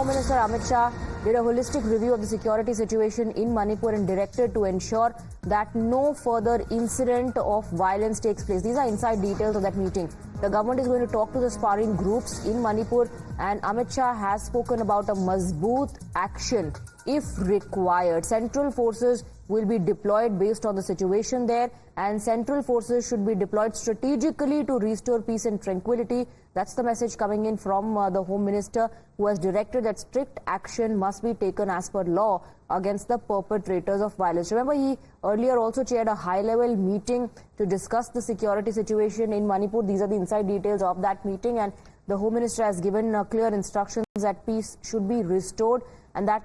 Minister Amit Shah did a holistic review of the security situation in Manipur and directed to ensure that no further incident of violence takes place. These are inside details of that meeting. The government is going to talk to the sparring groups in Manipur, and Amit Shah has spoken about a mazboot action if required. Central forces will be deployed based on the situation there, and central forces should be deployed strategically to restore peace and tranquility. That's the message coming in from the Home Minister, who has directed that strict action must be taken as per law against the perpetrators of violence. Remember, he earlier also chaired a high-level meeting to discuss the security situation in Manipur. These are the inside details of that meeting, and the Home Minister has given clear instructions that peace should be restored, and that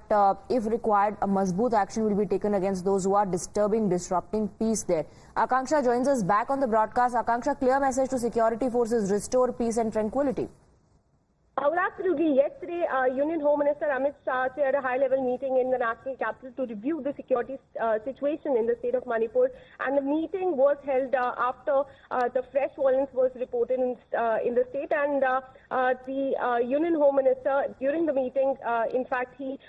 if required, a mazboot action will be taken against those who are disrupting peace there. Akanksha joins us back on the broadcast. Akanksha, clear message to security forces: restore peace and tranquility. Well, absolutely. Yesterday, Union Home Minister Amit Shah chaired a high-level meeting in the national capital to review the security situation in the state of Manipur. And the meeting was held after the fresh violence was reported in the state. And the Union Home Minister, during the meeting, in fact, he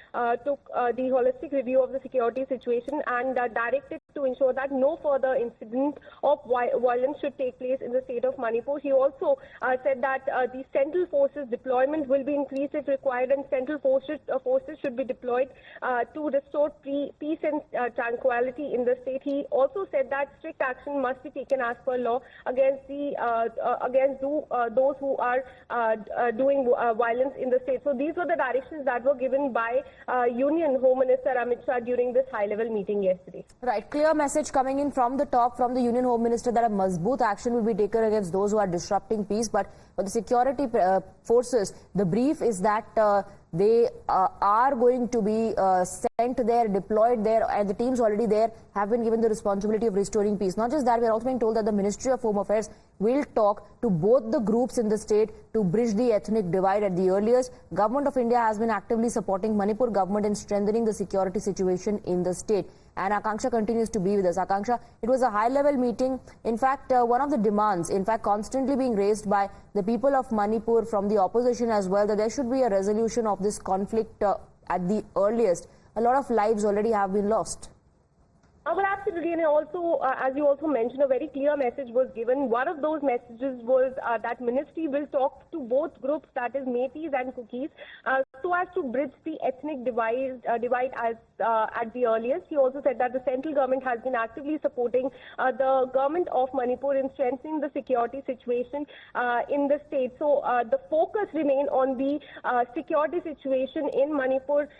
took the holistic review of the security situation and directed to ensure that no further incident of violence should take place in the state of Manipur. He also said that the central forces deployment will be increased if required, and central forces should be deployed to restore peace and tranquility in the state. He also said that strict action must be taken as per law against those who are doing violence in the state. So these were the directions that were given by Union Home Minister Amit Shah during this high-level meeting yesterday. Right, clear message coming in from the top, from the Union Home Minister, that a mazboot action will be taken against those who are disrupting peace. But for the security forces, the brief is that they are going to be sent there, deployed there, and the teams already there have been given the responsibility of restoring peace. Not just that, we are also being told that the Ministry of Home Affairs will talk to both the groups in the state to bridge the ethnic divide at the earliest. Government of India has been actively supporting Manipur government in strengthening the security situation in the state. And Akanksha continues to be with us. Akanksha, it was a high-level meeting. In fact, one of the demands, constantly being raised by the people of Manipur from the opposition as well, that there should be a resolution of this conflict at the earliest. A lot of lives already have been lost. Well, absolutely, and also, as you also mentioned, a very clear message was given. One of those messages was that ministry will talk to both groups, that is Metis and Kukis, so as to bridge the ethnic divide as at the earliest. He also said that the central government has been actively supporting the government of Manipur in strengthening the security situation in the state. So the focus remained on the security situation in Manipur.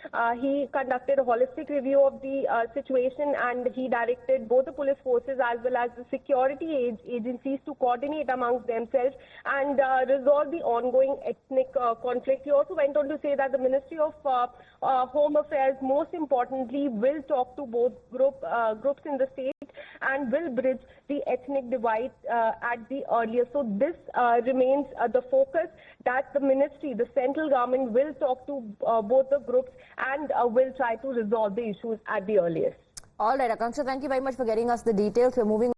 He conducted a holistic review of the situation, and he directed both the police forces as well as the security agencies to coordinate amongst themselves and resolve the ongoing ethnic conflict. He also went on to say that the Ministry of Home Affairs, most importantly, will talk to both groups in the state and will bridge the ethnic divide at the earliest. So this remains the focus, that the ministry, the central government, will talk to both the groups and will try to resolve the issues at the earliest. All right, Akanksha, thank you very much for getting us the details. We're moving